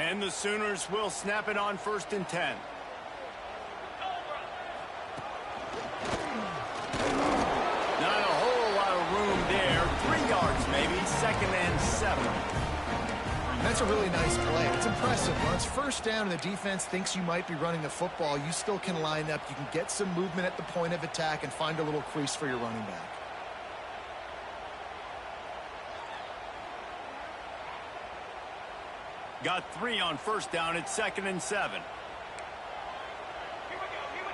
And the Sooners will snap it on 1st and 10. Not a whole lot of room there. 3 yards maybe. 2nd and 7. That's a really nice play. It's impressive. When it's 1st down and the defense thinks you might be running the football, you still can line up. You can get some movement at the point of attack and find a little crease for your running back. Got 3 on 1st down. It's 2nd and 7. Here we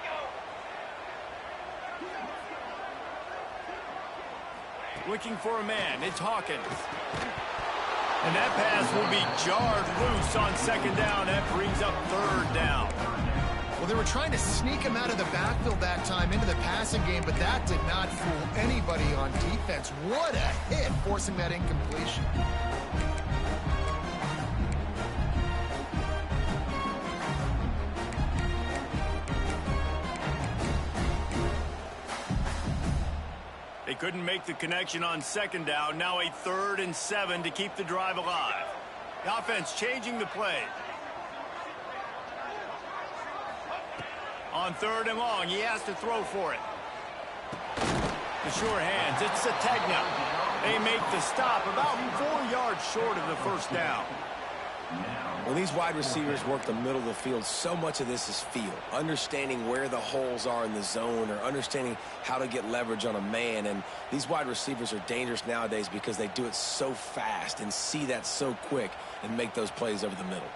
go. Looking for a man. It's Hawkins. And that pass will be jarred loose on 2nd down. That brings up 3rd down. Well, they were trying to sneak him out of the backfield that time into the passing game, but that did not fool anybody on defense. What a hit, forcing that incompletion. They couldn't make the connection on 2nd down. Now a 3rd and 7 to keep the drive alive. The offense changing the play. On 3rd and long, he has to throw for it. The sure hands, it's Sategna. They make the stop about 4 yards short of the 1st down. When these wide receivers work the middle of the field, so much of this is feel. Understanding where the holes are in the zone or understanding how to get leverage on a man. And these wide receivers are dangerous nowadays because they do it so fast and see that so quick and make those plays over the middle.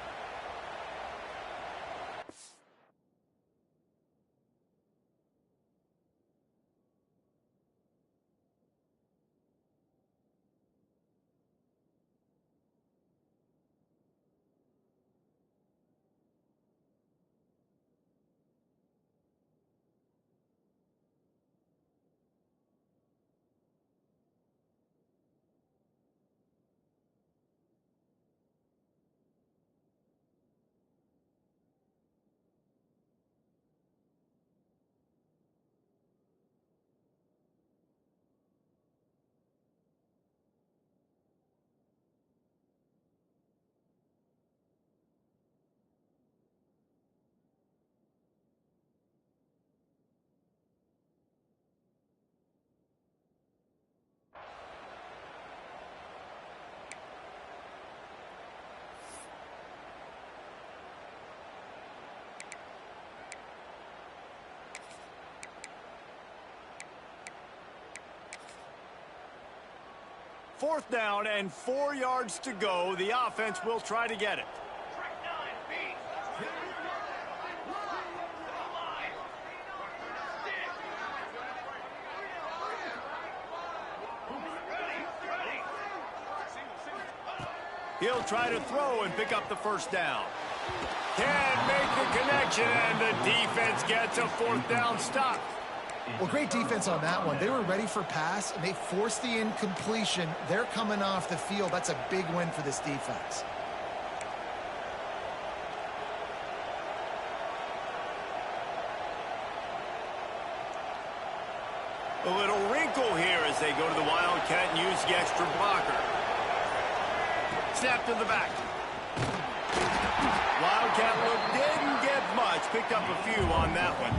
Fourth down and 4 yards to go. The offense will try to get it. He'll try to throw and pick up the 1st down. Can't make the connection, and the defense gets a 4th down stop. Well, great defense on that one. They were ready for pass, and they forced the incompletion. They're coming off the field. That's a big win for this defense. A little wrinkle here as they go to the Wildcat and use the extra blocker. Snap to the back. Wildcat look didn't get much. Picked up a few on that one.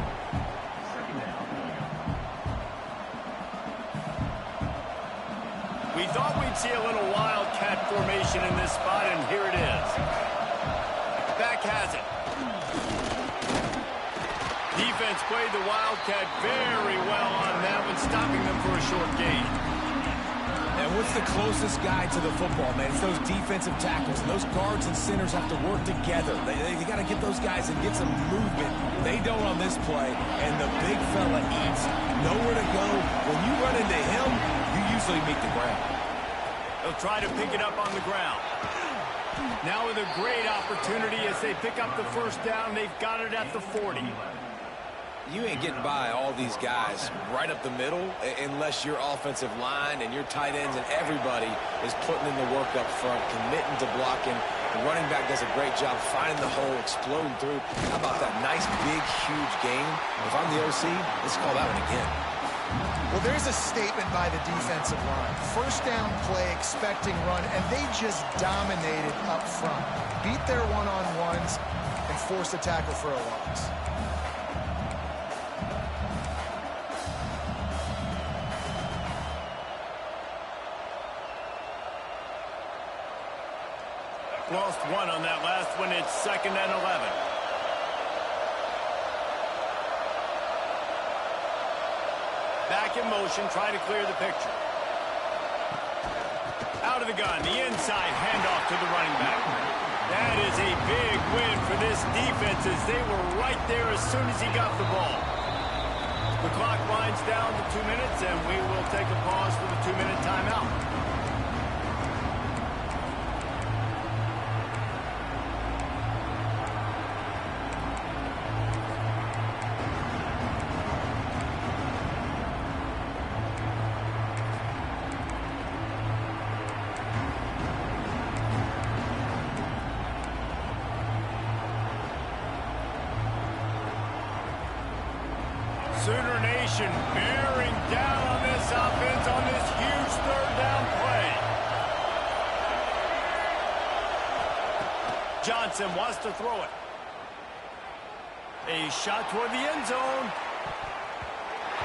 We thought we'd see a little Wildcat formation in this spot, and here it is. Back has it. Defense played the Wildcat very well on that one, stopping them for a short gain. And what's the closest guy to the football, man? It's those defensive tackles. And those guards and centers have to work together. They got to get those guys and get some movement. They don't on this play, and the big fella eats. Nowhere to go. When you run into him, you usually meet the ground. They'll try to pick it up on the ground. Now with a great opportunity as they pick up the 1st down. They've got it at the 40. You ain't getting by all these guys right up the middle unless your offensive line and your tight ends and everybody is putting in the work up front, committing to blocking. The running back does a great job finding the hole, exploding through. How about that nice, big, huge gain? If I'm the OC, let's call that one again. Well, there's a statement by the defensive line. First down play, expecting run, and they just dominated up front. Beat their one-on-ones and forced a tackle for a loss. Lost one on that last one. It's 2nd and 11. Back in motion, try to clear the picture. Out of the gun, the inside handoff to the running back. That is a big win for this defense as they were right there as soon as he got the ball. The clock winds down to 2 minutes, and we will take a pause for the 2-minute timeout. Sooner Nation bearing down on this offense on this huge 3rd down play. Johnson wants to throw it. A shot toward the end zone.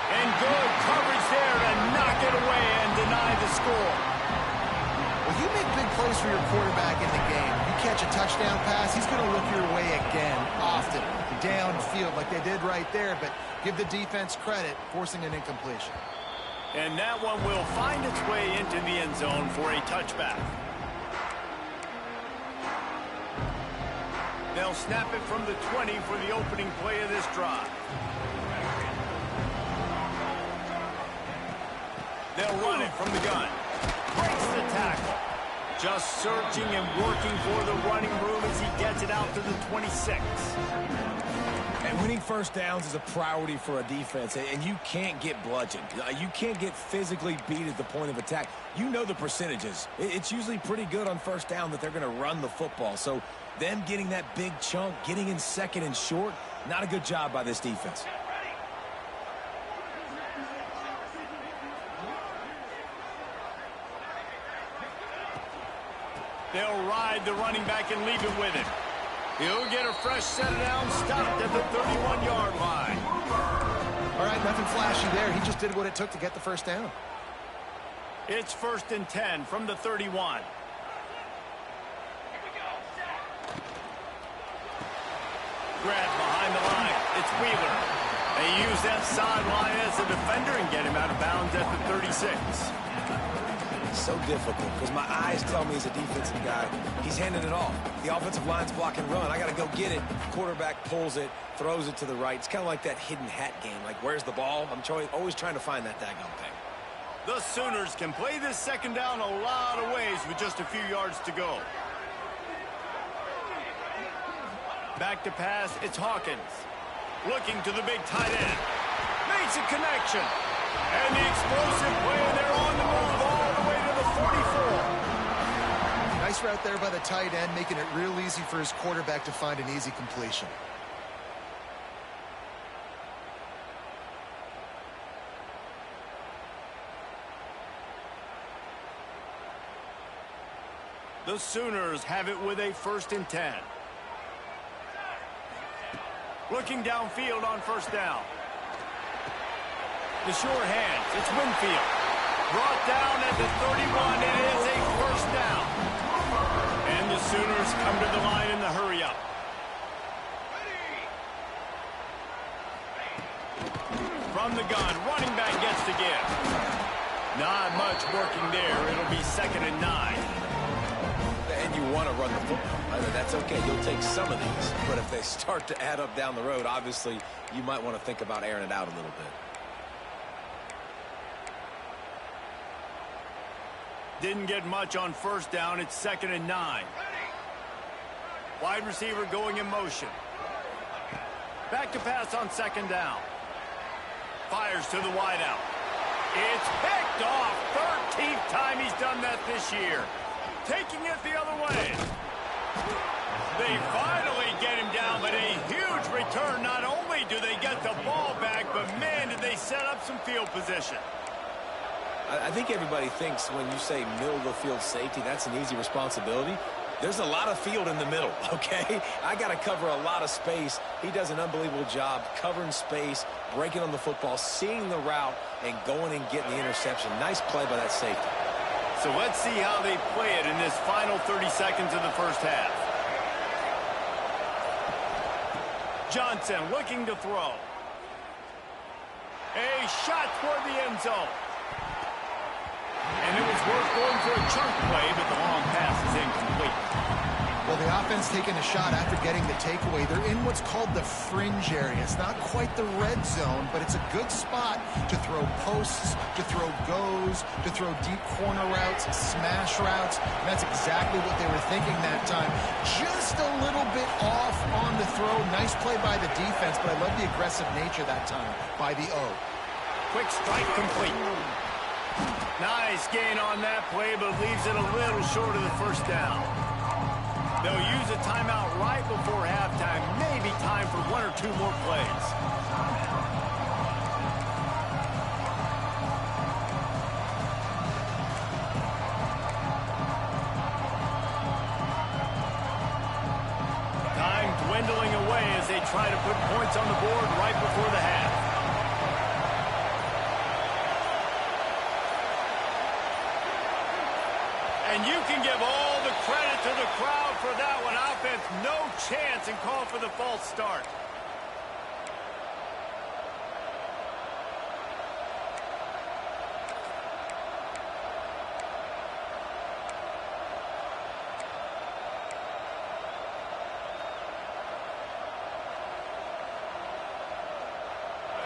And good coverage there to knock it away and deny the score. Well, you make big plays for your quarterback in the game. You catch a touchdown pass, he's going to look your way again, often, downfield like they did right there, but give the defense credit, forcing an incompletion. And that one will find its way into the end zone for a touchback. They'll snap it from the 20 for the opening play of this drive. They'll run it from the gun. Breaks the tackle. Just searching and working for the running room as he gets it out to the 26. And winning first downs is a priority for a defense, and you can't get bludgeoned. You can't get physically beat at the point of attack. You know the percentages. It's usually pretty good on first down that they're going to run the football. So them getting that big chunk, getting in 2nd and short, not a good job by this defense. They'll ride the running back and leave it with him. He'll get a fresh set of downs, stopped at the 31-yard line. All right, nothing flashy there. He just did what it took to get the first down. It's 1st and 10 from the 31. Grab behind the line. It's Wheeler. They use that sideline as a defender and get him out of bounds at the 36. So difficult because my eyes tell me as a defensive guy, he's handing it off. The offensive line's block and run. I got to go get it. Quarterback pulls it, throws it to the right. It's kind of like that hidden hat game. Like, where's the ball? I'm always trying to find that daggone thing. The Sooners can play this 2nd down a lot of ways with just a few yards to go. Back to pass, it's Hawkins. Looking to the big tight end. Makes a connection. And the explosive play, they're on the move all the way to the 44. Nice route there by the tight end, making it real easy for his quarterback to find an easy completion. The Sooners have it with a 1st and 10. Looking downfield on 1st down. The sure hands, it's Winfield. Brought down at the 31, it is a 1st down. And the Sooners come to the line in the hurry up. From the gun, running back gets the give. Not much working there, it'll be 2nd and 9. And you want to run the football. I mean, that's okay. You'll take some of these. But if they start to add up down the road, obviously, you might want to think about airing it out a little bit. Didn't get much on 1st down. It's 2nd and 9. Wide receiver going in motion. Back to pass on 2nd down. Fires to the wideout. It's picked off. 13th time he's done that this year. Taking it the other way. They finally get him down, but a huge return. Not only do they get the ball back, but, man, did they set up some field position. I think everybody thinks when you say middle-of-the-field safety, that's an easy responsibility. There's a lot of field in the middle, okay? I got to cover a lot of space. He does an unbelievable job covering space, breaking on the football, seeing the route, and going and getting the interception. Nice play by that safety. So let's see how they play it in this final 30 seconds of the first half. Johnson looking to throw. A shot toward the end zone. And it was worth going for a chunk play, but the long pass is incomplete. Well, the offense taking a shot after getting the takeaway. They're in what's called the fringe area. It's not quite the red zone, but it's a good spot to throw posts, to throw goes, to throw deep corner routes, smash routes. And that's exactly what they were thinking that time. Just a little bit off on the throw. Nice play by the defense, but I love the aggressive nature that time by the O. Quick strike complete. Nice gain on that play, but leaves it a little short of the first down. They'll use a timeout right before halftime. Maybe time for one or two more plays. Time dwindling away as they try to put points on the board right before the half. And you can give all the credit to the crowd for that one. Offense, no chance, and call for the false start.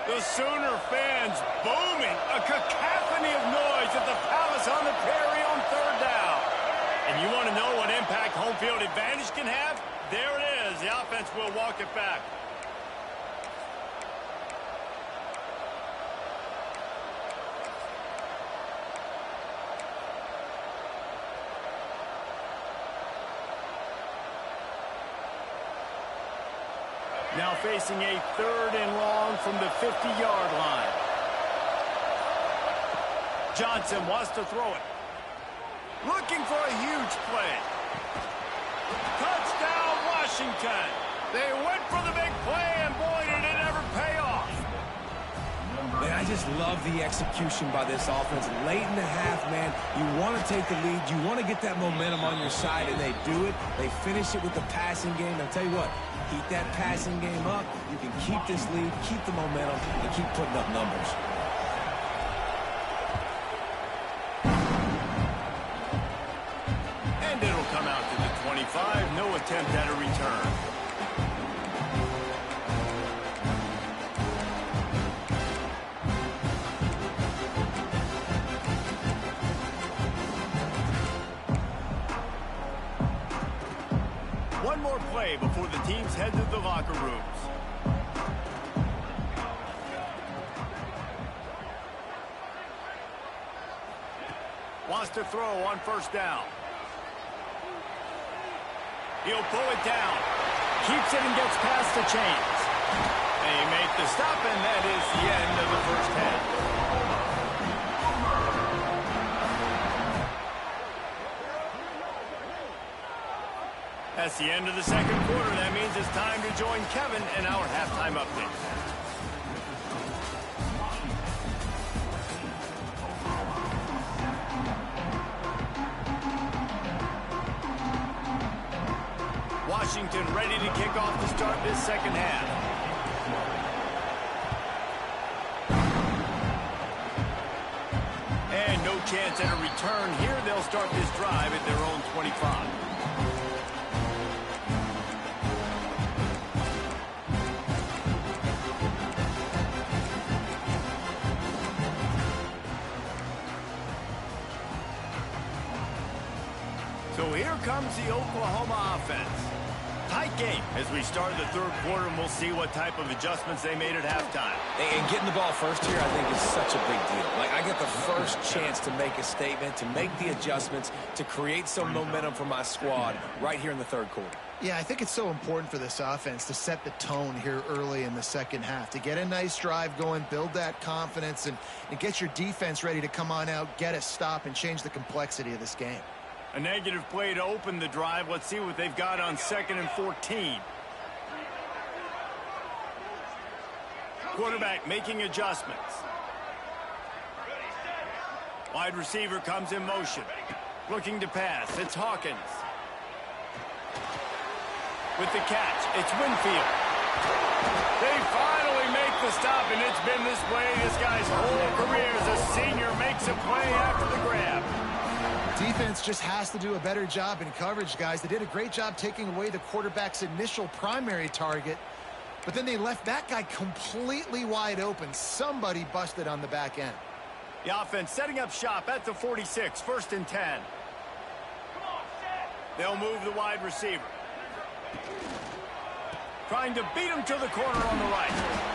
The Sooner fans booming, a cacophony of noise at the Palace on the Prairie on third down. And you want to know what impact home field advantage can have? There it is. The offense will walk it back. Now facing a third and long from the 50-yard line. Johnson wants to throw it. Looking for a huge play. Touchdown, Washington. They went for the big play, and boy, did it ever pay off. Man, I just love the execution by this offense. Late in the half, man, you want to take the lead. You want to get that momentum on your side, and they do it. They finish it with the passing game. I'll tell you what, keep that passing game up. You can keep this lead, keep the momentum, and keep putting up numbers. And it'll come out to the 25. No attempt at a return. One more play before the teams head to the locker rooms. Wants to throw on first down. He'll pull it down. Keeps it and gets past the chains. They make the stop, and that is the end of the first half. That's the end of the second quarter. That means it's time to join Kevin in our halftime update. Washington ready to kick off to start this second half. And no chance at a return here. They'll start this drive at their own 25. So here comes the Oklahoma offense. Tight game as we start the third quarter, and we'll see what type of adjustments they made at halftime. And getting the ball first here, I think, is such a big deal. Like, I get the first chance to make a statement, to make the adjustments, to create some momentum for my squad right here in the third quarter. Yeah, I think it's so important for this offense to set the tone here early in the second half, to get a nice drive going, build that confidence, and get your defense ready to come on out, get a stop, and change the complexity of this game. A negative play to open the drive. Let's see what they've got on 2nd and 14. Quarterback making adjustments. Wide receiver comes in motion. Looking to pass. It's Hawkins. With the catch, it's Winfield. They finally make the stop, and it's been this way this guy's whole career as a senior. Makes a play after the grab. Defense just has to do a better job in coverage, guys. They did a great job taking away the quarterback's initial primary target, but then they left that guy completely wide open. Somebody busted on the back end. The offense setting up shop at the 46, 1st and 10. They'll move the wide receiver. Trying to beat him to the corner on the right.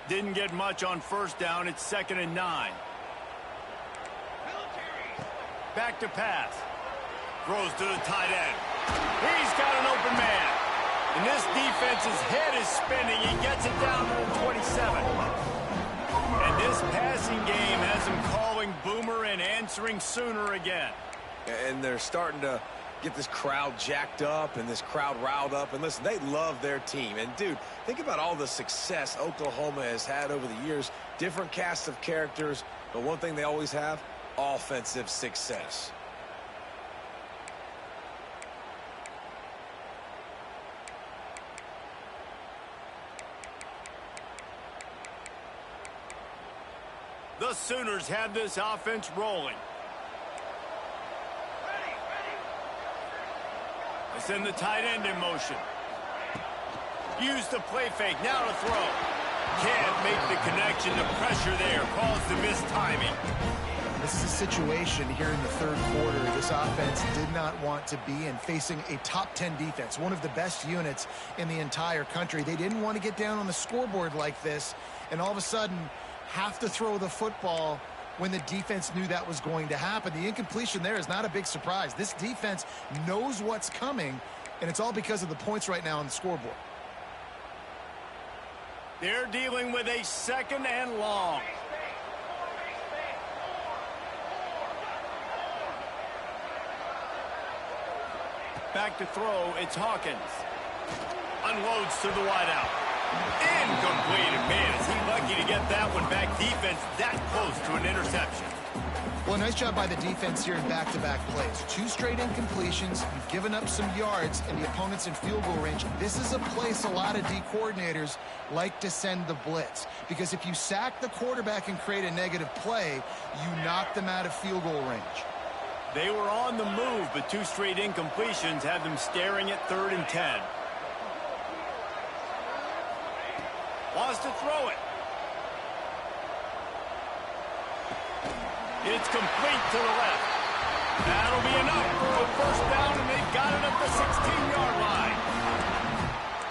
Didn't get much on 1st down. It's 2nd and 9. Back to pass. Throws to the tight end. He's got an open man. And this defense's head is spinning. He gets it down to the 27. And this passing game has him calling Boomer and answering Sooner again. And they're starting to get this crowd jacked up and this crowd riled up. And listen, they love their team. And, dude, think about all the success Oklahoma has had over the years. Different casts of characters, but one thing they always have, offensive success. The Sooners have this offense rolling. They send the tight end in motion. Use the play fake, now to throw. Can't make the connection. The pressure there caused the missed timing. This is a situation here in the 3rd quarter this offense did not want to be in, facing a top 10 defense, one of the best units in the entire country. They didn't want to get down on the scoreboard like this and all of a sudden have to throw the football when the defense knew that was going to happen. The incompletion there is not a big surprise. This defense knows what's coming, and it's all because of the points right now on the scoreboard. They're dealing with a 2nd and long. Back to throw, it's Hawkins. Unloads to the wideout. Incomplete, and man, is he lucky to get that one back. Defense that close to an interception. Well, nice job by the defense here in back-to-back plays. 2 straight incompletions. You've given up some yards, and the opponent's in field goal range. This is a place a lot of D coordinators like to send the blitz, because if you sack the quarterback and create a negative play, you knock them out of field goal range. They were on the move, but 2 straight incompletions have them staring at 3rd and 10. Wants to throw it. It's complete to the left. That'll be enough for a 1st down, and they've got it at the 16-yard line.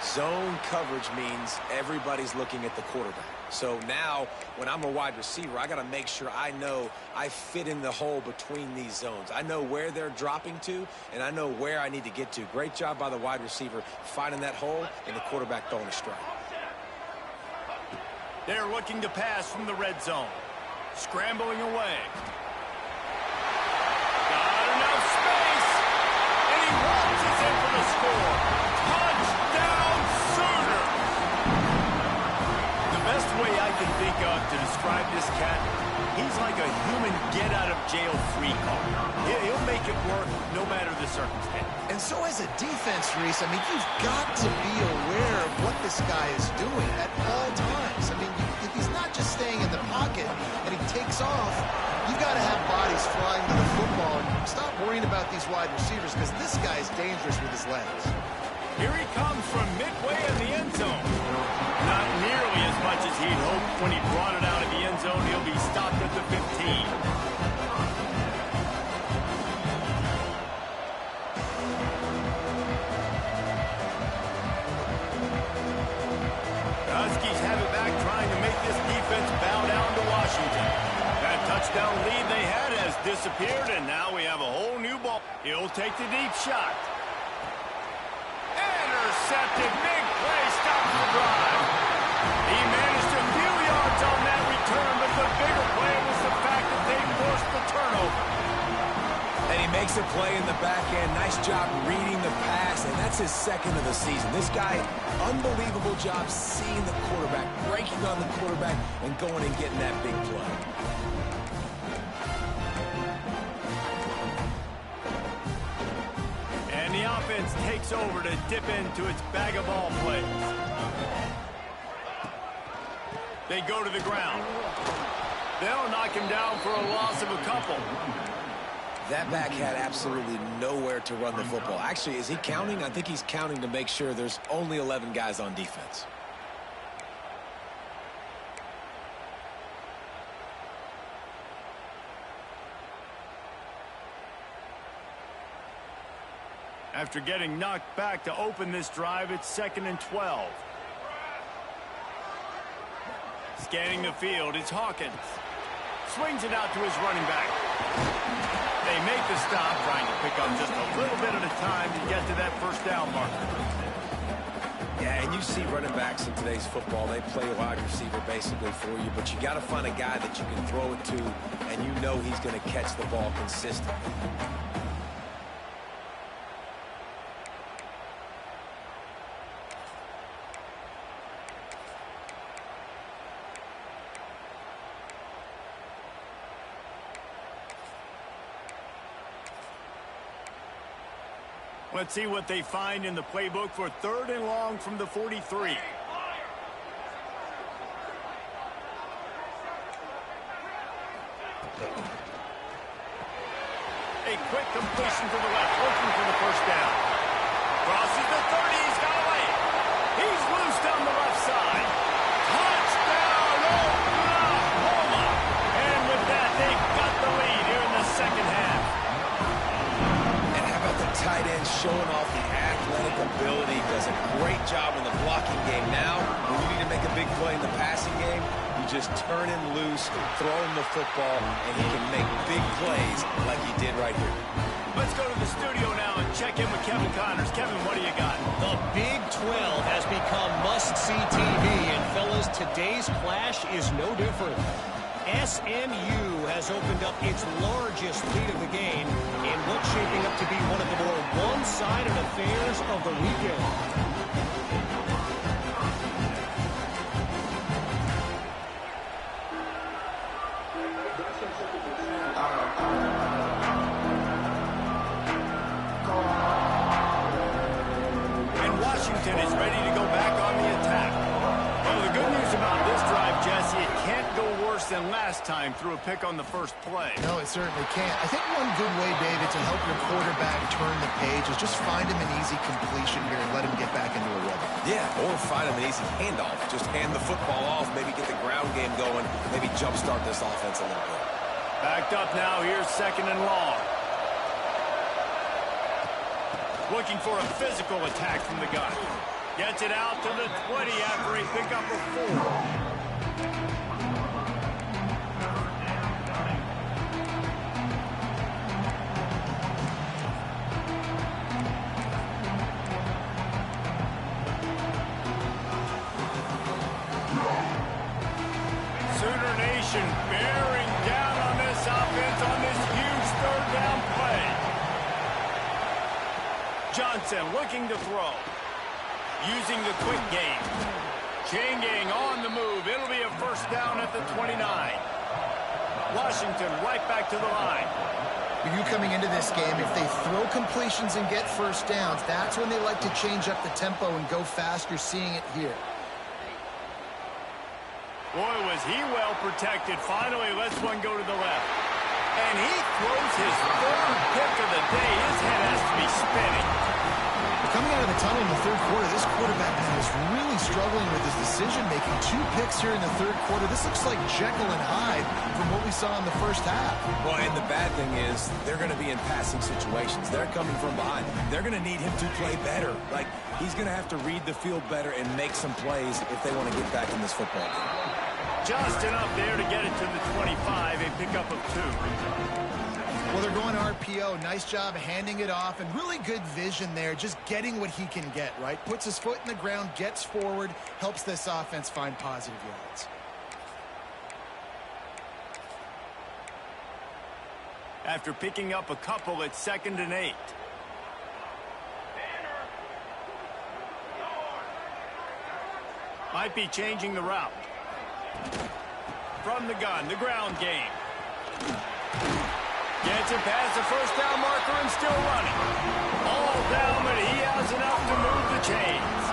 Zone coverage means everybody's looking at the quarterback. So now, when I'm a wide receiver, I got to make sure I know I fit in the hole between these zones. I know where they're dropping to, and I know where I need to get to. Great job by the wide receiver finding that hole, and the quarterback throwing a strike. They're looking to pass from the red zone. Scrambling away. Got enough space. And he launches in for the score. Touchdown, Sooners! The best way I can think of to describe this cat, he's like a human get-out-of-jail-free card. He'll make it work no matter the circumstance. And so as a defense, Reese, I mean, you've got to be aware of what this guy is doing at all times. I mean, if he's not just staying in the pocket and he takes off, you've got to have bodies flying to the football and stop worrying about these wide receivers, because this guy is dangerous with his legs. Here he comes from midway in the end zone. Not nearly as much as he'd hoped when he brought it out of the end zone. He'll be stopped at the 15. Huskies have it back, trying to make this defense bow down to Washington. That touchdown lead they had has disappeared, and now we have a whole new ball. He'll take the deep shot. Intercepted, big play, stops the drive. He managed a few yards on that return, but the bigger play was the fact that they forced the turnover. And he makes a play in the back end. Nice job reading the pass, and that's his second of the season. This guy, unbelievable job seeing the quarterback, breaking on the quarterback, and going and getting that big play. And the offense takes over to dip into its bag of ball plays. They go to the ground. They'll knock him down for a loss of a couple. That back had absolutely nowhere to run the football. Actually, is he counting? I think he's counting to make sure there's only 11 guys on defense. After getting knocked back to open this drive, it's 2nd and 12. Scanning the field, it's Hawkins. Swings it out to his running back. They make the stop, trying to pick up just a little bit at a time to get to that first down marker. Yeah, and you see running backs in today's football, they play a wide receiver basically for you, but you got to find a guy that you can throw it to, and you know he's going to catch the ball consistently. Let's see what they find in the playbook for 3rd and long from the 43. A quick completion to the left, looking for the first down. Crosses the 30, he's got away. He's loose down the left side. Touchdown, Oklahoma! And with that, they've got the lead here in the second half. Tight end showing off the athletic ability, does a great job in the blocking game. Now, when you need to make a big play in the passing game, you just turn him loose, throw him the football, and he can make big plays like he did right here. Let's go to the studio now and check in with Kevin Connors. Kevin, what do you got? The Big 12 has become must-see TV, and fellas, today's clash is no different. SMU has opened up its largest lead of the game in what's shaping up to be one of the more one-sided affairs of the weekend. And Washington is ready to go back on the attack. Well, the good news about this drive, Jesse, it can't go worse than last time through a pick on the first play. No, it certainly can't. I think one good way, David, to help your quarterback turn the page is just find him an easy completion here and let him get back into a rhythm. Yeah, or find him an easy handoff. Just hand the football off, maybe get the ground game going, maybe jumpstart this offense a little bit. Backed up now, here's 2nd and long. Looking for a physical attack from the gun. Gets it out to the 20 after a pickup of 4. Sooner Nation bearing down on this offense on this huge 3rd down play. Johnson looking to throw. Using the quick game. Chain gang on the move. It'll be a first down at the 29. Washington right back to the line. For you coming into this game, if they throw completions and get first downs, that's when they like to change up the tempo and go fast. You're seeing it here. Boy, was he well protected. Finally lets one go to the left. And he throws his 3rd pick of the day. His head has to be spinning. A Coming out of the tunnel in the third quarter, this quarterback man is really struggling with his decision-making. 2 picks here in the third quarter. This looks like Jekyll and Hyde from what we saw in the first half. Well, and the bad thing is they're going to be in passing situations. They're coming from behind. They're going to need him to play better. Like, he's going to have to read the field better and make some plays if they want to get back in this football game. Just enough there to get it to the 25, a pickup of 2. Well, they're going RPO. Nice job handing it off, and really good vision there, just getting what he can get, right? Puts his foot in the ground, gets forward, helps this offense find positive yards. After picking up a couple, it's 2nd and 8. Might be changing the route. From the gun, the ground game. Gets it past the first down marker and still running. All down, but he has enough to move the chains.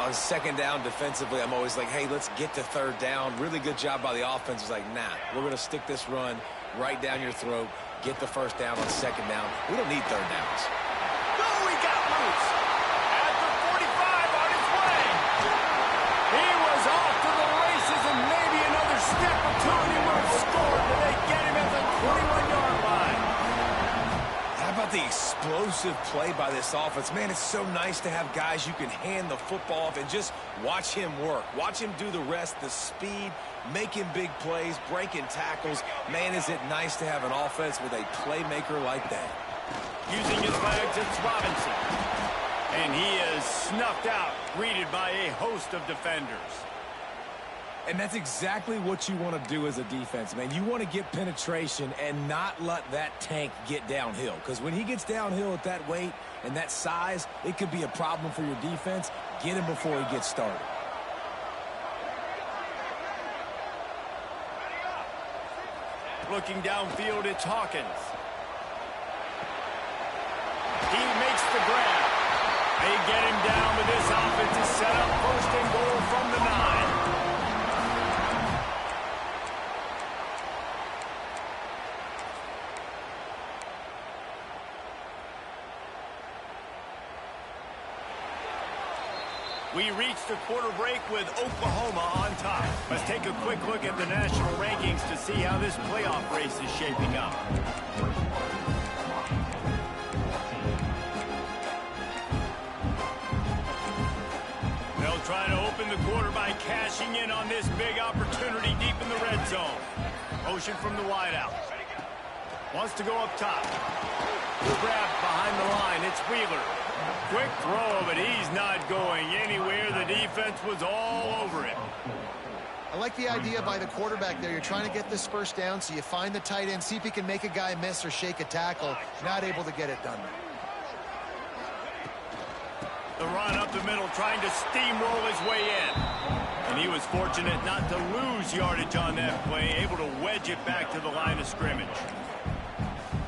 On 2nd down defensively, I'm always like, hey, let's get to 3rd down. Really good job by the offense. It's like, nah, we're going to stick this run right down your throat, get the 1st down on 2nd down. We don't need 3rd downs. Oh, he got loose. At the 45 on his way. He was off to the races, and maybe another step or 2 and he would have scored, but they get him at the 21-yard line. How about the explosive play by this offense? Man, it's so nice to have guys you can hand the football off and just watch him work. Watch him do the rest, the speed, making big plays, breaking tackles. Man, is it nice to have an offense with a playmaker like that. Using his legs, it's Robinson. And he is snuffed out, greeted by a host of defenders. And that's exactly what you want to do as a defense, man. You want to get penetration and not let that tank get downhill. Because when he gets downhill at that weight and that size, it could be a problem for your defense. Get him before he gets started. Looking downfield, it's Hawkins. He makes the grab. They get him down, but this offense is set up 1st and goal from the 9. We reach the quarter break with Oklahoma on top. Let's take a quick look at the national rankings to see how this playoff race is shaping up. They'll try to open the quarter by cashing in on this big opportunity deep in the red zone. Motion from the wideout. Wants to go up top. Grab behind the line. It's Wheeler. Quick throw, but he's not going anywhere. The defense was all over him. I like the idea by the quarterback there. You're trying to get this 1st down, so you find the tight end, see if he can make a guy miss or shake a tackle. Not able to get it done. The run up the middle, trying to steamroll his way in. And he was fortunate not to lose yardage on that play, able to wedge it back to the line of scrimmage.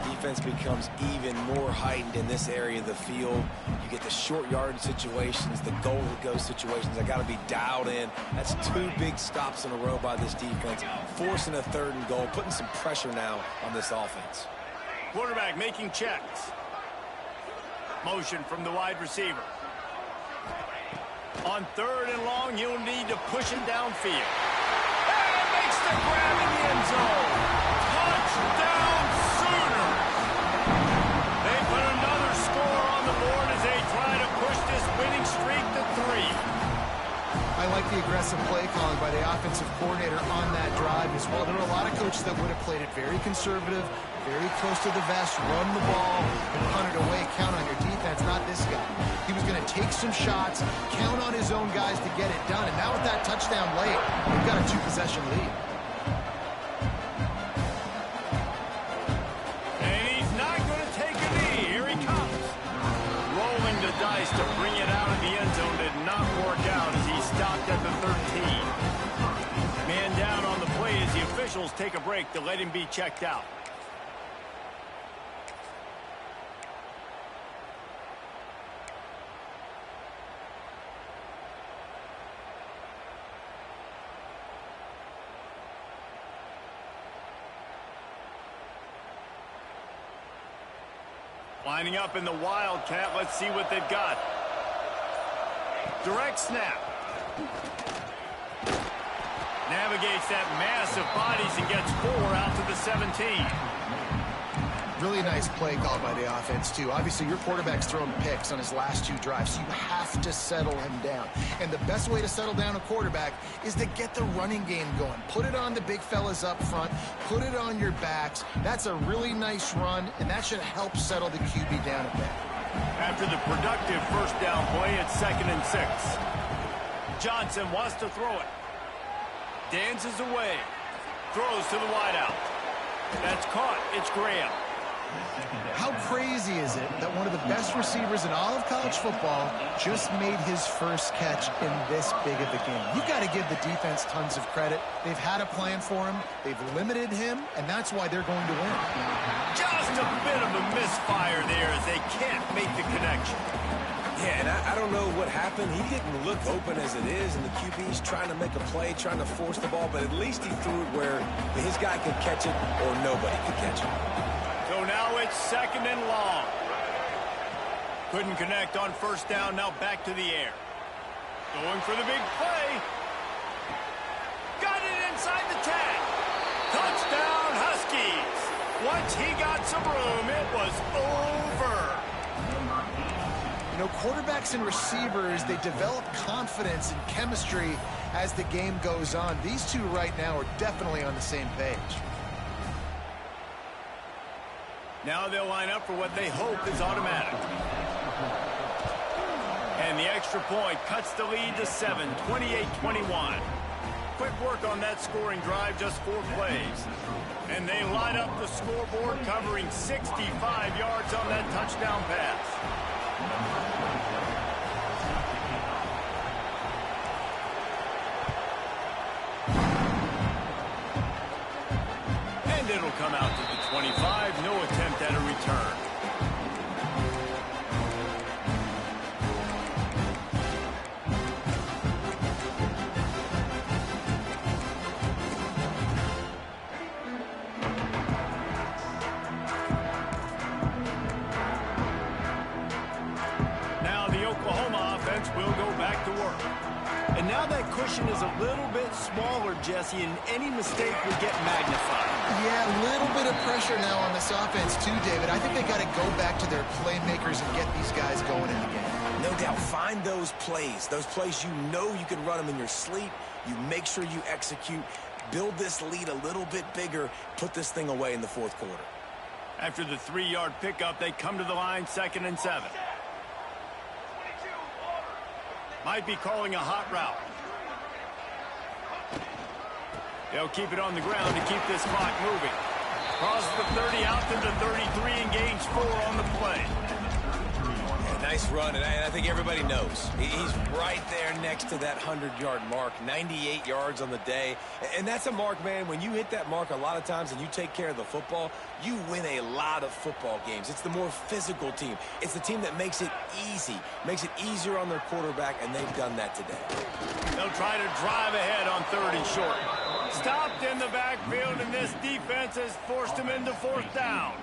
Defense becomes even more heightened in this area of the field. You get the short yardage situations, the goal-to-go situations. I got to be dialed in. That's 2 big stops in a row by this defense, forcing a 3rd and goal, putting some pressure now on this offense. Quarterback making checks. Motion from the wide receiver. On 3rd and long, you'll need to push it downfield. And makes the grab in the end zone. Touchdown Sooners! They put another score on the board as they try to push this winning streak to 3. I like the aggressive play calling by the offensive coordinator on that drive as well. There are a lot of coaches that would have played it very conservative, very close to the vest, run the ball, and punt it away, count on your defense, not this guy. He was going to take some shots, count on his own guys to get it done, and now with that touchdown late, we've got a 2-possession lead. And he's not going to take a knee. Here he comes. Rolling the dice to bring it out of the end zone did not work out as he stopped at the 13. Man down on the play as the officials take a break to let him be checked out. Lining up in the Wildcat. Let's see what they've got. Direct snap. Navigates that mass of bodies and gets 4 out to the 17. Really nice play called by the offense, too. Obviously, your quarterback's thrown picks on his last 2 drives, so you have to settle him down. And the best way to settle down a quarterback is to get the running game going. Put it on the big fellas up front. Put it on your backs. That's a really nice run, and that should help settle the QB down a bit. After the productive first down play, it's 2nd and 6. Johnson wants to throw it. Dances away. Throws to the wideout. That's caught. It's Graham. How crazy is it that one of the best receivers in all of college football just made his first catch in this big of a game? You got to give the defense tons of credit. They've had a plan for him. They've limited him, and that's why they're going to win. Just a bit of a misfire there as they can't make the connection. Yeah, and I don't know what happened. He didn't look open as it is, and the QB's trying to make a play, trying to force the ball, but at least he threw it where his guy could catch it or nobody could catch it. So now it's 2nd and long. Couldn't connect on first down, now back to the air. Going for the big play. Got it inside the 10. Touchdown, Huskies. Once he got some room, it was over. You know, quarterbacks and receivers, they develop confidence and chemistry as the game goes on. These two right now are definitely on the same page. Now they'll line up for what they hope is automatic. And the extra point cuts the lead to 7, 28-21. Quick work on that scoring drive, just 4 plays. And they line up the scoreboard, covering 65 yards on that touchdown pass. And it'll come out to the 25. No attempt at a return. Now the Oklahoma offense will go back to work. And now that cushion is a little bit smaller, Jesse, and any mistake would get magnified. Yeah, a little bit of pressure now on this offense too, David. I think they got to go back to their playmakers and get these guys going in the game. No doubt. Find those plays you know you can run them in your sleep. You make sure you execute. Build this lead a little bit bigger. Put this thing away in the 4th quarter. After the 3-yard pickup, they come to the line, 2nd and 7. Might be calling a hot route. They'll keep it on the ground to keep this clock moving. Crosses the 30 out to the 33 and gains 4 on the play. Yeah, nice run, and I think everybody knows. He's right there next to that 100-yard mark, 98 yards on the day. And that's a mark, man. When you hit that mark a lot of times and you take care of the football, you win a lot of football games. It's the more physical team. It's the team that makes it easy, makes it easier on their quarterback, and they've done that today. They'll try to drive ahead on 3rd and short. Stopped in the backfield, and this defense has forced him into 4th down.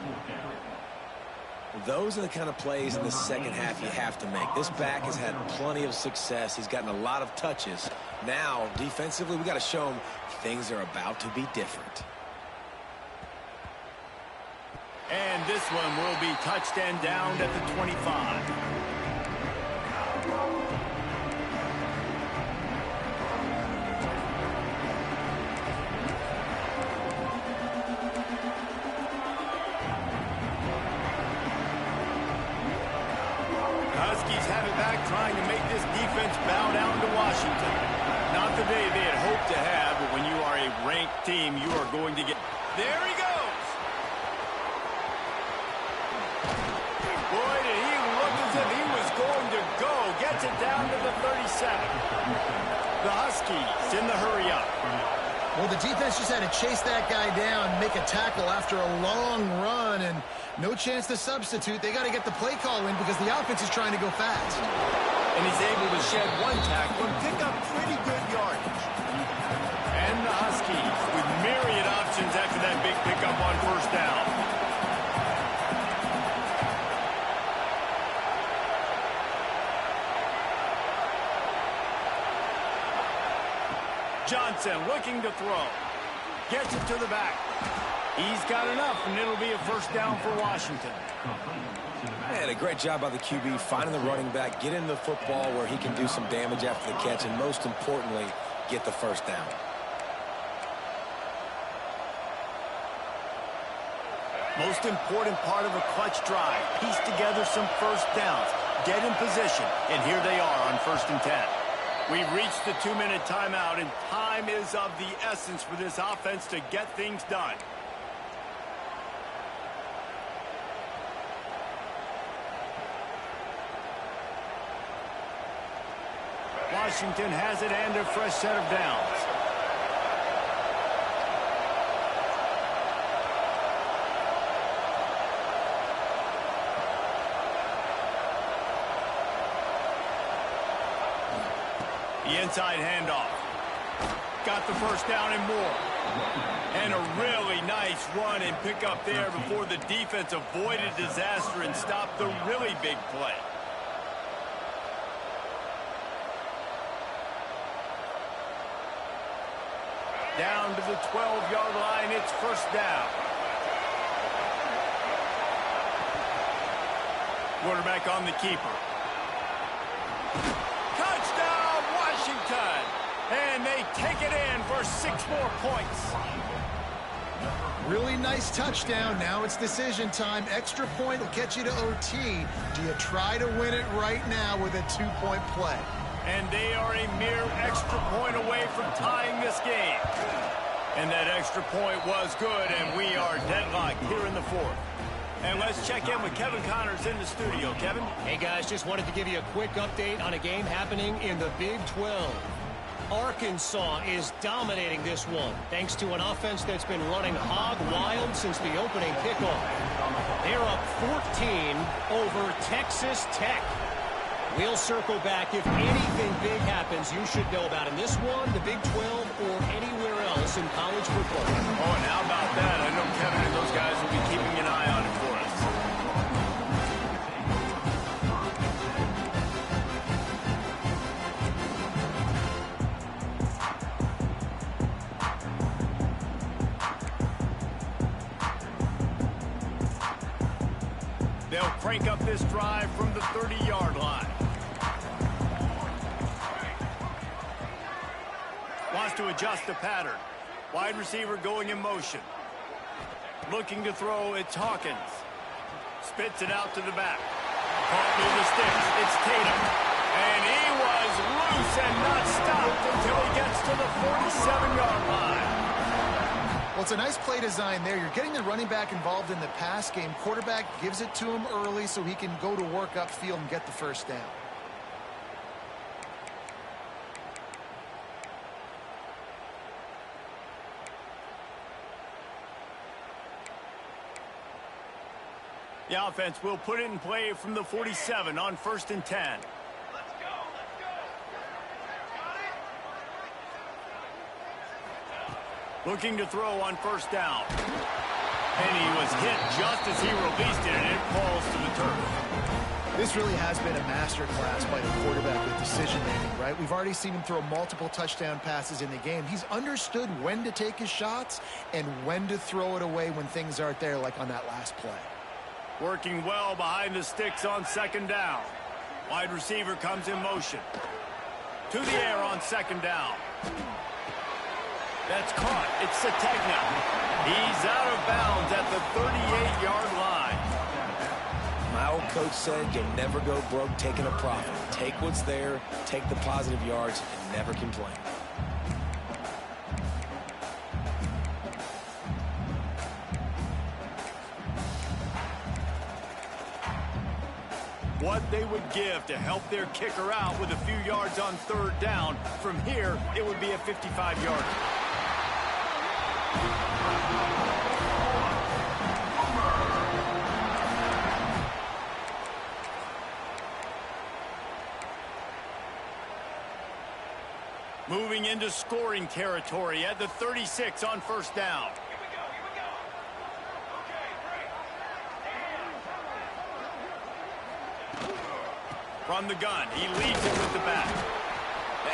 Those are the kind of plays in the second half you have to make. This back has had plenty of success. He's gotten a lot of touches. Now, defensively, we got to show him things are about to be different. And this one will be touched and downed at the 25. Huskies have it back, trying to make this defense bow down to Washington. Not the day they had hoped to have, but when you are a ranked team, you are going to get... There he goes! Boy, did he look as if he was going to go. Gets it down to the 37. The Huskies in the hurry-up. Well, the defense just had to chase that guy down, make a tackle after a long run, and no chance to substitute. They got to get the play call in because the offense is trying to go fast. And he's able to shed one tackle and pick up pretty good yardage. And the Huskies with myriad options after that big pickup on first down. Johnson looking to throw. Gets it to the back. He's got enough, and it'll be a first down for Washington. And a great job by the QB finding the running back, getting the football where he can do some damage after the catch, and most importantly, get the first down. Most important part of a clutch drive. Piece together some first downs. Get in position, and here they are on 1st and 10. We've reached the 2-minute timeout, and time is of the essence for this offense to get things done. Washington has it and a fresh set of downs. The inside handoff. Got the first down and more. And a really nice run and pick up there before the defense avoided disaster and stopped the really big play. Down to the 12-yard line, it's first down. Quarterback on the keeper. Touchdown, Washington! And they take it in for 6 more points. Really nice touchdown. Now it's decision time. Extra point will get you to OT. Do you try to win it right now with a 2-point play? And they are a mere extra point away from tying this game. And that extra point was good, and we are deadlocked here in the 4th. And let's check in with Kevin Connors in the studio. Kevin? Hey, guys, just wanted to give you a quick update on a game happening in the Big 12. Arkansas is dominating this one, thanks to an offense that's been running hog wild since the opening kickoff. They're up 14 over Texas Tech. We'll circle back. If anything big happens, you should know about in this one, the Big 12, or anywhere else in college football. Oh, and how about that? I know Kevin and those guys will be keeping an eye on it for us. They'll crank up this drive from the 30-yard line. Wants to adjust the pattern. Wide receiver going in motion. Looking to throw, it's Hawkins. Spits it out to the back. Caught near the sticks, it's Tatum. And he was loose and not stopped until he gets to the 47-yard line. Well, it's a nice play design there. You're getting the running back involved in the pass game. Quarterback gives it to him early so he can go to work upfield and get the first down. The offense will put it in play from the 47 on 1st and 10. Looking to throw on 1st down. And he was hit just as he released it, and it falls to the turf. This really has been a masterclass by the quarterback with decision-making, right? We've already seen him throw multiple touchdown passes in the game. He's understood when to take his shots and when to throw it away when things aren't there, like on that last play. Working well behind the sticks on 2nd down. Wide receiver comes in motion. To the air on 2nd down. That's caught. It's Sategna. He's out of bounds at the 38-yard line. My old coach said you'll never go broke taking a profit. Take what's there, take the positive yards, and never complain. What they would give to help their kicker out with a few yards on 3rd down. From here, it would be a 55-yarder. Moving into scoring territory at the 36 on 1st down. From the gun, he leads it with the back.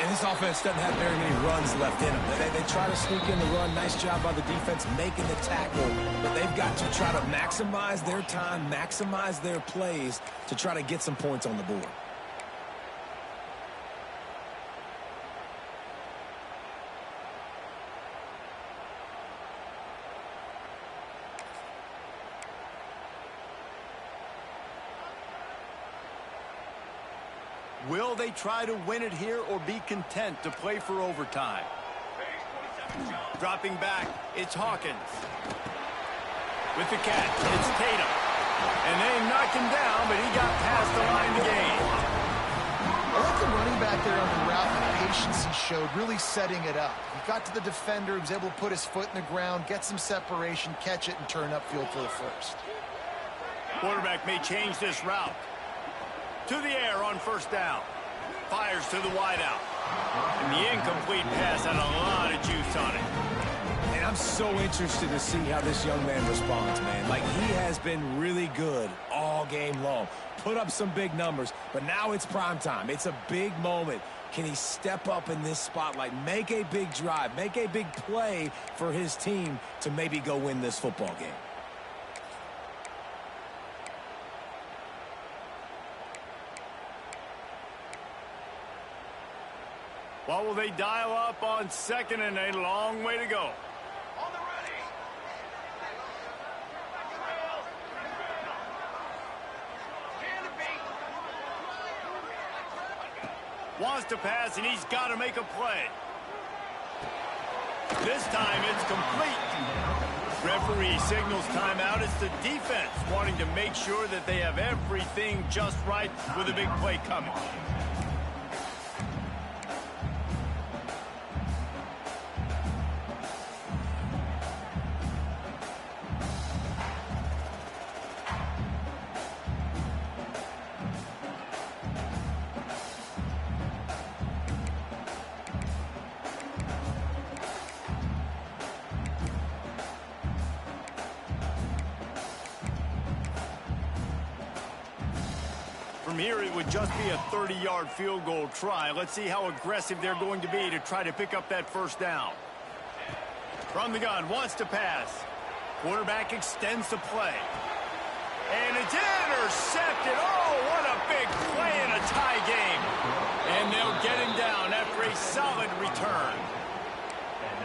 And This offense doesn't have very many runs left in them. They try to sneak in the run. Nice job by the defense making the tackle. But they've got to try to maximize their time, maximize their plays to try to get some points on the board. Will they try to win it here or be content to play for overtime? Dropping back, it's Hawkins. With the catch, it's Tatum. And they knocked him down, but he got past the line to gain. I like the running back there on the route and the patience he showed, really setting it up. He got to the defender, he was able to put his foot in the ground, get some separation, catch it, and turn upfield for the first. Quarterback may change this route. To the air on first down. Fires to the wideout. And the incomplete pass had a lot of juice on it. And I'm so interested to see how this young man responds, man. Like, he has been really good all game long. Put up some big numbers, but now it's prime time. It's a big moment. Can he step up in this spotlight, make a big drive, make a big play for his team to maybe go win this football game? What will they dial up on second and a long way to go? On the ready. Wants to pass, and he's got to make a play. This time it's complete. Referee signals timeout. It's the defense wanting to make sure that they have everything just right with a big play coming. From here, it would just be a 30-yard field goal try. Let's see how aggressive they're going to be to try to pick up that first down. From the gun, wants to pass. Quarterback extends the play. And it's intercepted. Oh, what a big play in a tie game. And they'll get him down after a solid return.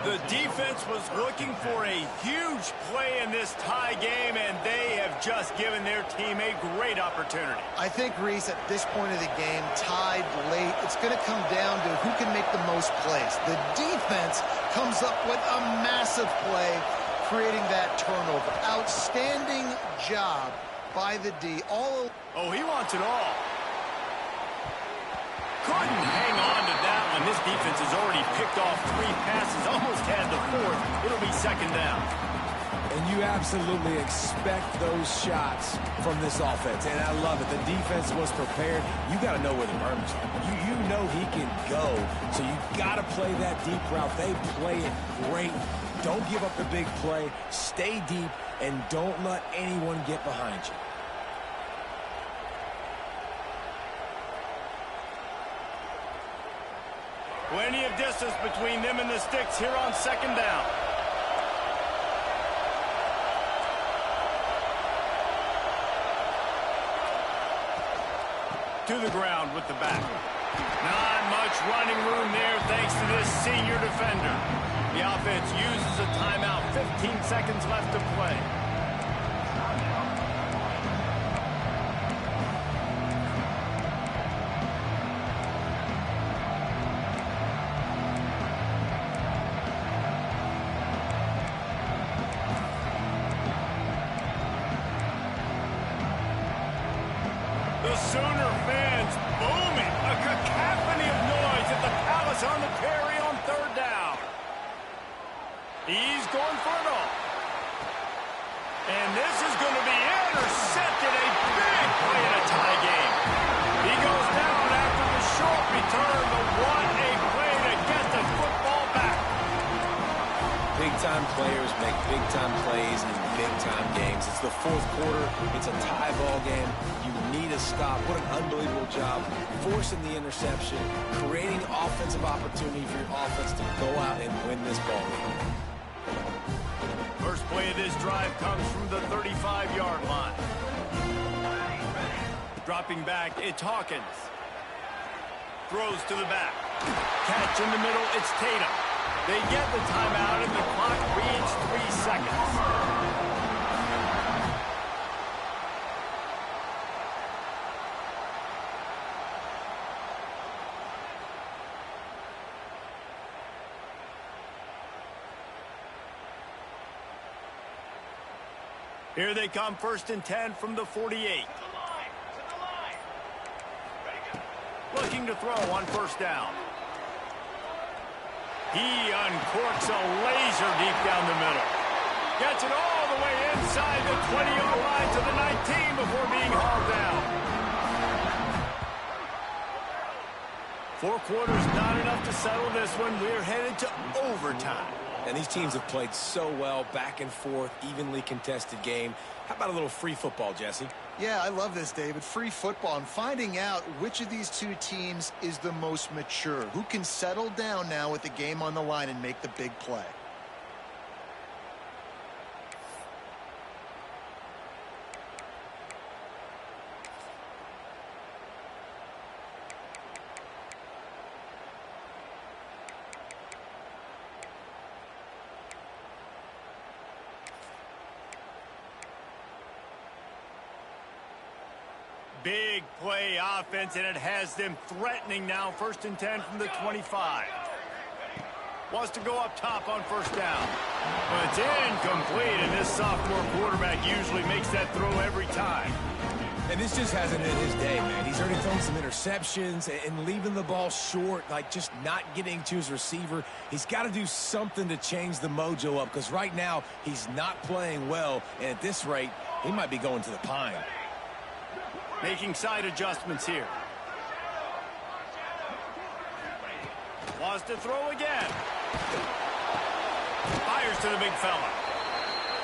The defense was looking for a huge play in this tie game, and they have just given their team a great opportunity. I think, Reese, at this point of the game, tied late, it's going to come down to who can make the most plays. The defense comes up with a massive play, creating that turnover. Outstanding job by the D. Oh, he wants it all. Couldn't hang on to that one. This defense has already picked off 3 passes, almost had the 4th. It'll be second down. And you absolutely expect those shots from this offense, and I love it. The defense was prepared. You got to know where the burners are. You know he can go, so you got to play that deep route. They play it great. Don't give up the big play. Stay deep, and don't let anyone get behind you. Plenty of distance between them and the sticks here on second down. To the ground with the back. Not much running room there thanks to this senior defender. The offense uses a timeout. 15 seconds left to play. The Sooner fans booming. A cacophony of noise at the Palace on the Prairie on third down. He's going for it all. And this is going to be intercepted. A big play in a tie game. He goes down after the short return, but what a play to get the football back. Big-time players make big-time plays in big-time games. It's the 4th quarter. It's a tie ball game. You need a stop. What an unbelievable job forcing the interception, creating offensive lots of opportunity for your offense to go out and win this ball game. First play of this drive comes from the 35-yard line. Dropping back, it's Hawkins. Throws to the back. Catch in the middle, it's Tatum. They get the timeout, and the clock reads 3 seconds. Here they come, 1st and 10 from the 48. Looking to throw on 1st down. He uncorks a laser deep down the middle. Gets it all the way inside the 20-yard line to the 19 before being hauled down. 4 quarters, not enough to settle this one. We're headed to overtime. And these teams have played so well, back and forth, evenly contested game. How about a little free football, Jesse? Yeah, I love this, David. Free football. I'm finding out which of these two teams is the most mature. Who can settle down now with the game on the line and make the big play? Big play offense, and it has them threatening now. 1st and 10 from the 25. Wants to go up top on 1st down. But it's incomplete, and this sophomore quarterback usually makes that throw every time. And this just hasn't been his day, man. He's already thrown some interceptions and leaving the ball short, like just not getting to his receiver. He's got to do something to change the mojo up, because right now he's not playing well, and at this rate, he might be going to the pine. Making side adjustments here. Wants to throw again. Fires to the big fella.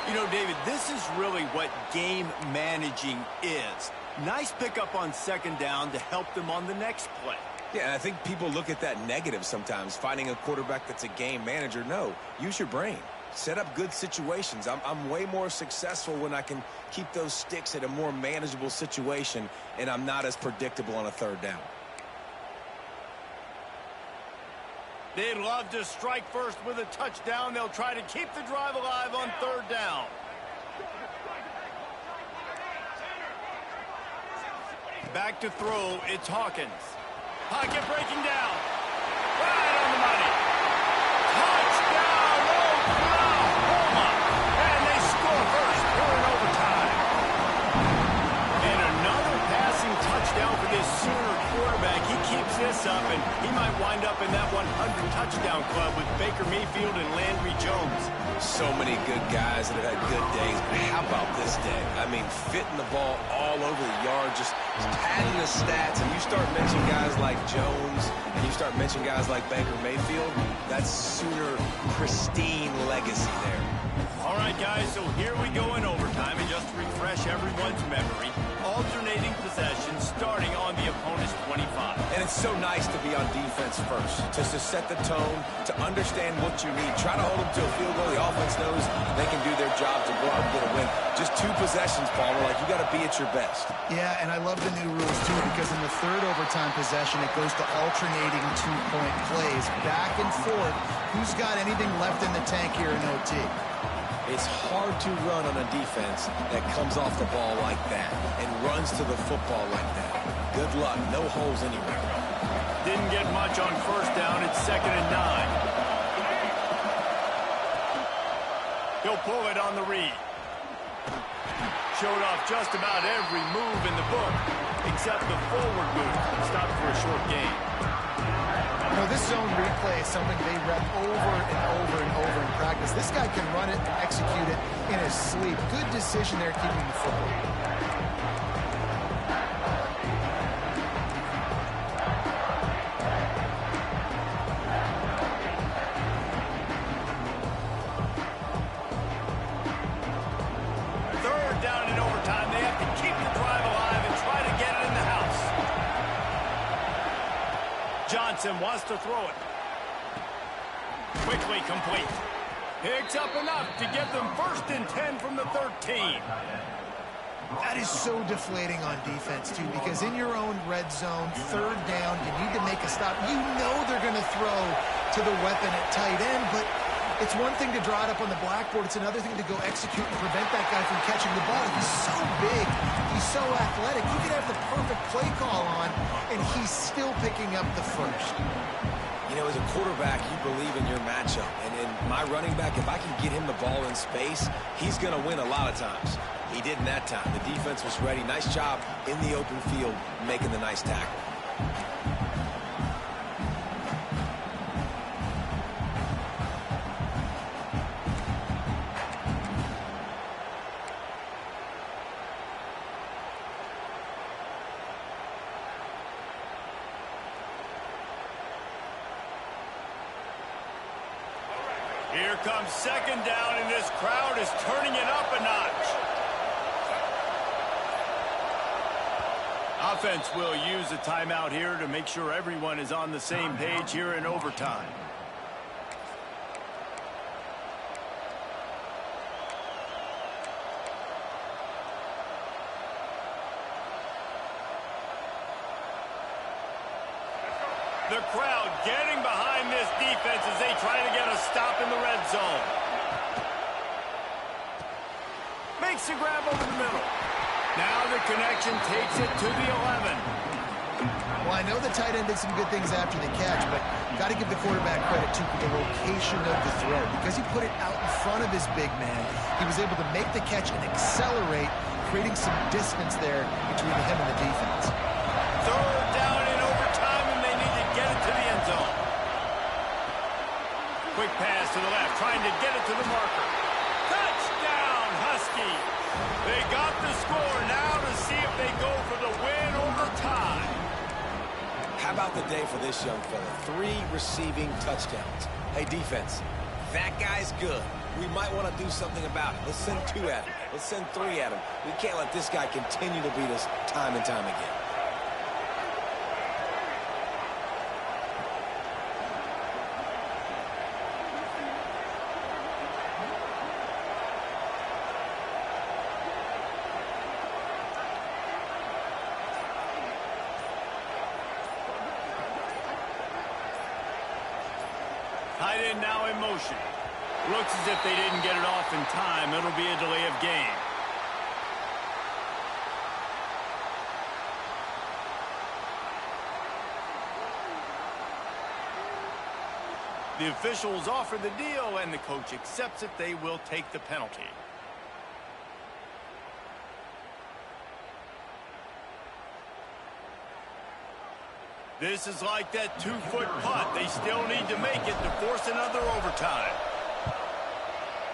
You know, David, this is really what game managing is. Nice pickup on 2nd down to help them on the next play. Yeah, and I think people look at that negative sometimes, finding a quarterback that's a game manager. No, use your brain. Set up good situations. I'm way more successful when I can keep those sticks at a more manageable situation, and I'm not as predictable on a 3rd down. They'd love to strike first with a touchdown. They'll try to keep the drive alive on 3rd down. Back to throw, it's Hawkins. Pocket breaking down. Right on the money. Touchdown, Oklahoma. And they score first here in overtime. And another passing touchdown for this Sooner quarterback. He keeps this up, and he might wind up in that 100 touchdown club with Baker Mayfield and Landry Jones. So many good guys that have had good days, but how about this day? I mean, fitting the ball all over the yard, just padding the stats, and you start mentioning guys like Jones, and you start mentioning guys like Baker Mayfield, that's Sooner pristine legacy there. All right, guys, so here we go in overtime, and just to refresh everyone's memory, alternating possessions starting on the opponent's 25. And it's so nice to be on defense first, just to set the tone, to understand what you need. Try to hold them to a field goal. The offense knows they can do their job to go out and get a win. Just 2 possessions, Paul. We're like, you got to be at your best. Yeah, and I love the new rules, too, because in the 3rd overtime possession, it goes to alternating 2-point plays, back and forth. Who's got anything left in the tank here in OT? It's hard to run on a defense that comes off the ball like that and runs to the football like that. Good luck. No holes anywhere. Didn't get much on 1st down. It's 2nd and 9. He'll pull it on the read. Showed off just about every move in the book except the forward move. Stopped for a short gain. You know, this zone replay is something they rep over and over and over in practice. This guy can run it and execute it in his sleep. Good decision there keeping the football. Wants has to throw it. Quickly complete. Picks up enough to give them 1st and 10 from the 13. That is so deflating on defense, too, because in your own red zone, 3rd down, you need to make a stop. You know they're going to throw to the weapon at tight end, but it's one thing to draw it up on the blackboard. It's another thing to go execute and prevent that guy from catching the ball. He's so big. He's so athletic. You could have the perfect play call on, and he's still picking up the first. You know, as a quarterback, you believe in your matchup. And in my running back, if I can get him the ball in space, he's going to win a lot of times. He didn't that time. The defense was ready. Nice job in the open field making the nice tackle. Here comes 2nd down, and this crowd is turning it up a notch. Offense will use a timeout here to make sure everyone is on the same page here in overtime. The crowd getting behind this defense as they try to get a stop in the red zone. Makes the grab over the middle. Now the connection takes it to the 11. Well, I know the tight end did some good things after the catch, but got to give the quarterback credit, too, for the location of the throw. Because he put it out in front of his big man, he was able to make the catch and accelerate, creating some distance there between him and the defense. 3rd down in overtime, and they need to get it to the end zone. Quick pass to the left, trying to get it to the marker. Touchdown, Husky! They got the score now to see if they go for the win or the tie. How about the day for this young fella? 3 receiving touchdowns. Hey, defense, that guy's good. We might want to do something about it. Let's send 2 at him. Let's send 3 at him. We can't let this guy continue to beat us time and time again. Tight end now in motion. Looks as if they didn't get it off in time. It'll be a delay of game. The officials offer the deal, and the coach accepts it. They will take the penalty. This is like that 2-foot putt. They still need to make it to force another overtime.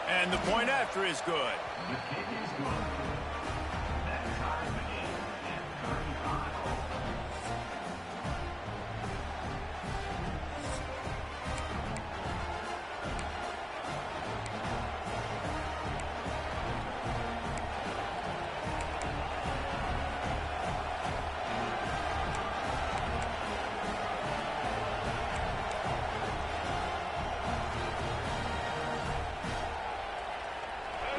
And the point after is good.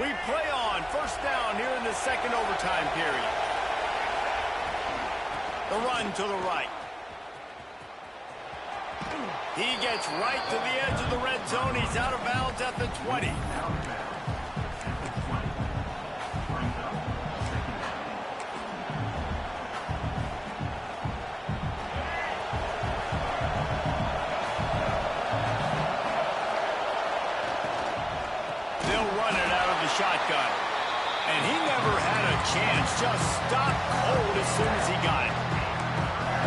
We play on 1st down here in the 2nd overtime period. The run to the right. He gets right to the edge of the red zone. He's out of bounds at the 20. Shotgun. And he never had a chance. Just stopped cold as soon as he got it.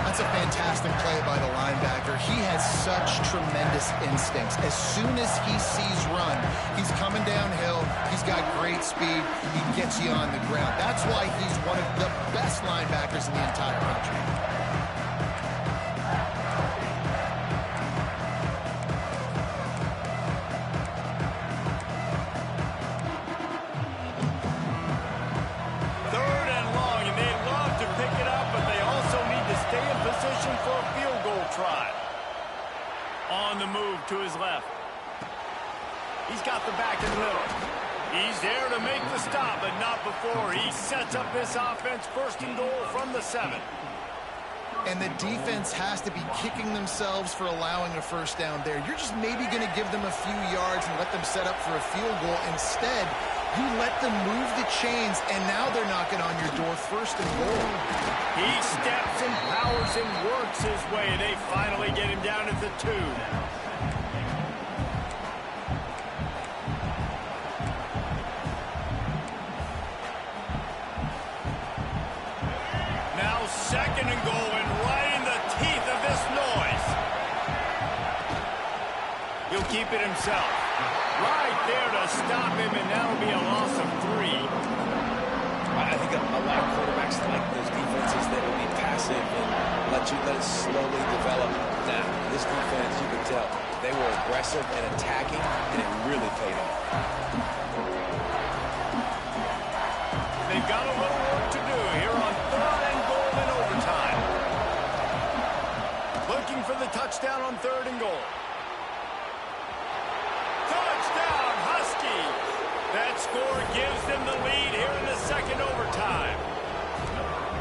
That's a fantastic play by the linebacker. He has such tremendous instincts. As soon as he sees run, he's coming downhill. He's got great speed. He gets you on the ground. That's why he's one of the best linebackers in the entire country. On the move to his left. He's got the back in the middle. He's there to make the stop, but not before. He sets up this offense first and goal from the 7. And the defense has to be kicking themselves for allowing a first down there. You're just maybe going to give them a few yards and let them set up for a field goal. Instead, you let them move the chains, and now they're knocking on your door first and goal. He steps and powers and works his way. They finally get him down at the 2. Second and goal, and right in the teeth of this noise. He'll keep it himself. Right there to stop him, and that'll be a loss of 3. I think a lot of quarterbacks like those defenses that will be passive and let it slowly develop. Now, this defense, you can tell, they were aggressive and attacking, and it really paid off. They've got a little work to do here on 3rd and goal. Looking for the touchdown on 3rd and goal. Touchdown, Husky! That score gives them the lead here in the 2nd overtime.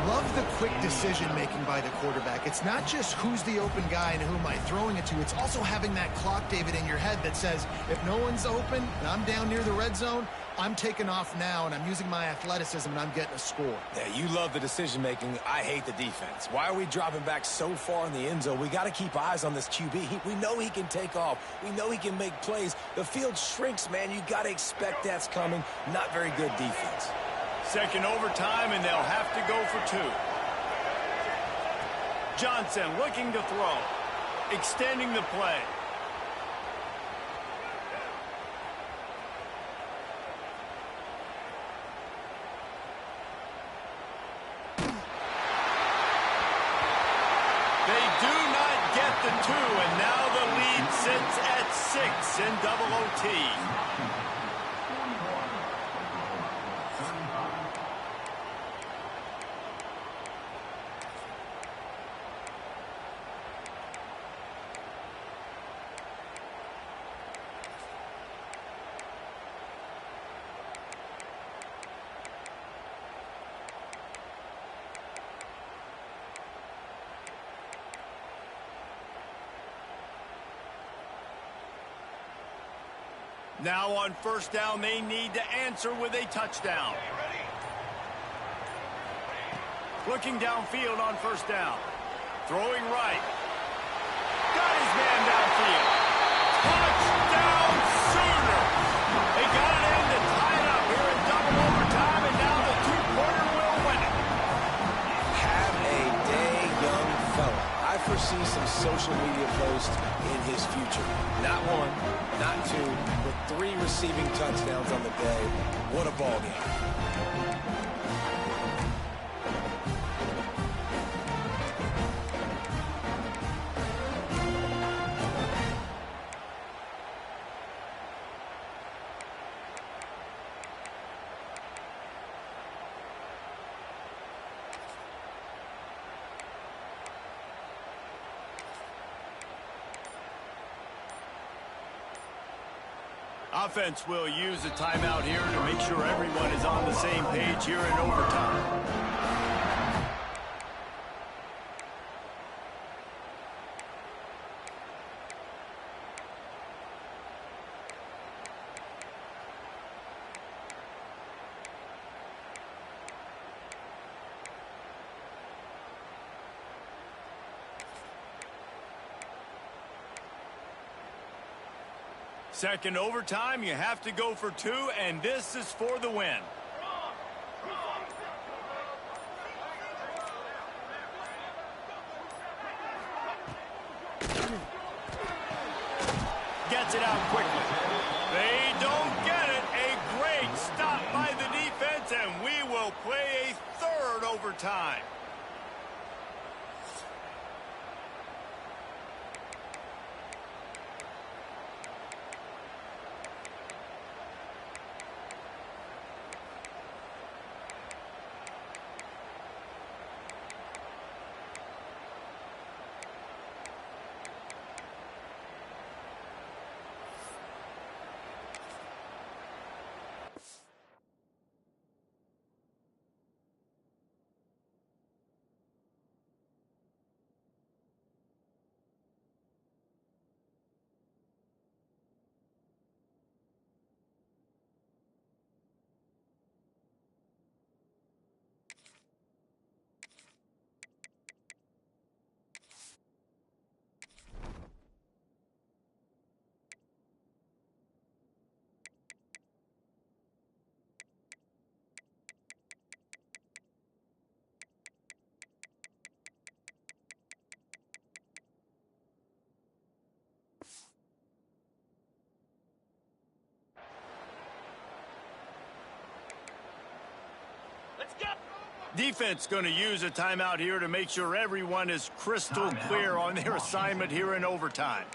Love the quick decision-making by the quarterback. It's not just who's the open guy and who am I throwing it to. It's also having that clock, David, in your head that says, if no one's open and I'm down near the red zone, I'm taking off now, and I'm using my athleticism, and I'm getting a score. Yeah, you love the decision-making. I hate the defense. Why are we dropping back so far in the end zone? We got to keep eyes on this QB. We know he can take off. We know he can make plays. The field shrinks, man. You got to expect that's coming. Not very good defense. 2nd overtime, and they'll have to go for 2. Johnson looking to throw. Extending the play. The 2, and now the lead sits at 6 in double OT. Now on 1st down, they need to answer with a touchdown. Looking downfield on 1st down. Throwing right. Got his man downfield. Touchdown Sooners! They got it in to tie it up here in double overtime, and now the 2-quarter will win it. Have a day, young fella. I foresee some social media posts in his future. Not 1, not 2, but 3 receiving touchdowns on the day. What a ball game. Offense will use a timeout here to make sure everyone is on the same page here in overtime. Second overtime, you have to go for 2, and this is for the win. Gets it out quickly. They don't get it. A great stop by the defense, and we will play a 3rd overtime. Defense going to use a timeout here to make sure everyone is crystal clear on their assignment here in overtime.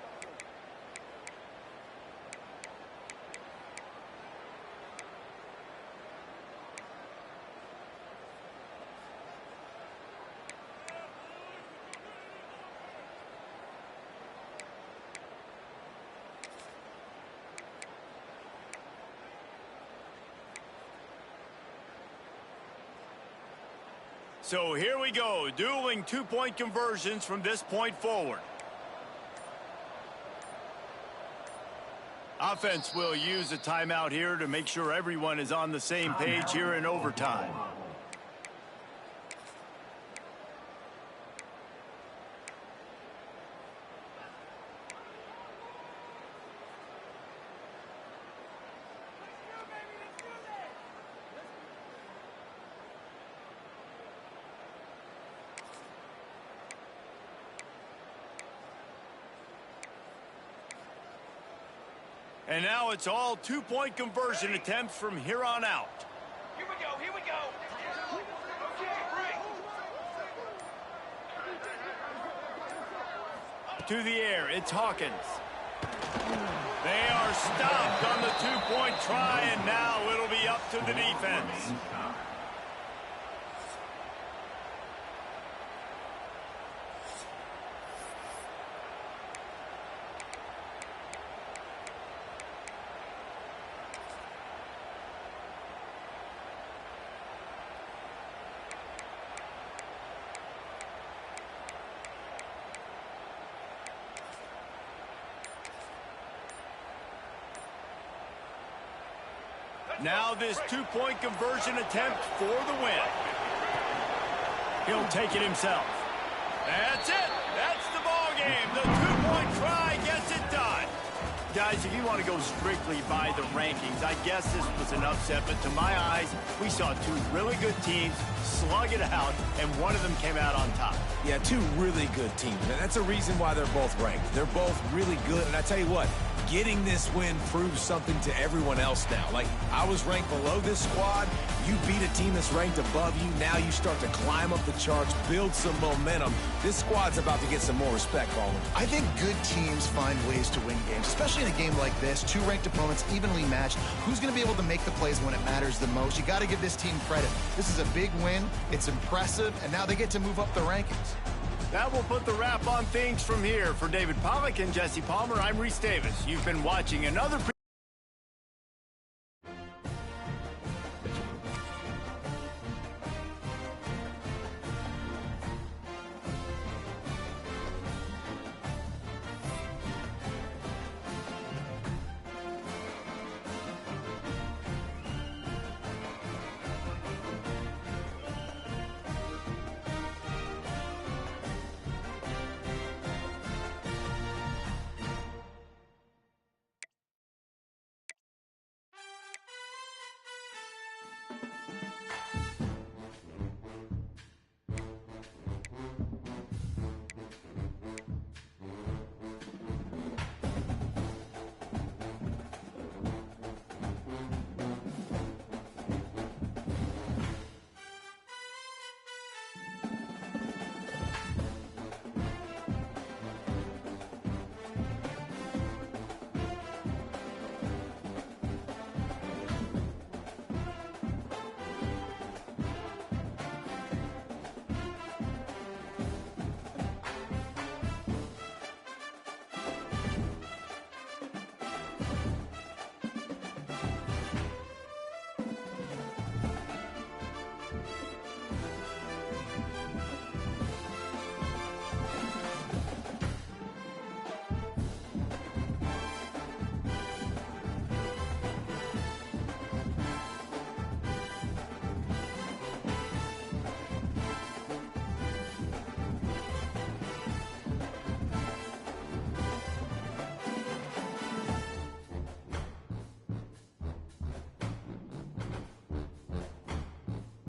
So here we go, dueling two-point conversions from this point forward. Offense will use a timeout here to make sure everyone is on the same page here in overtime. And now it's all two-point conversion attempts from here on out. Here we go, here we go. To the air, it's Hawkins. They are stopped on the two-point try, and now it'll be up to the defense. Now this two-point conversion attempt for the win. He'll take it himself. That's it. That's the ball game. The two-point try gets it done. Guys, if you want to go strictly by the rankings, I guess this was an upset, but to my eyes, we saw two really good teams slug it out, and one of them came out on top. Yeah, two really good teams. And that's a reason why they're both ranked. They're both really good, and I tell you what, getting this win proves something to everyone else now. Like, I was ranked below this squad. You beat a team that's ranked above you. Now you start to climb up the charts, build some momentum. This squad's about to get some more respect, Vonn. I think good teams find ways to win games, especially in a game like this. Two ranked opponents, evenly matched. Who's going to be able to make the plays when it matters the most? You got to give this team credit. This is a big win. It's impressive, and now they get to move up the rankings. That will put the wrap on things from here. For David Pollack and Jesse Palmer, I'm Reese Davis. You've been watching another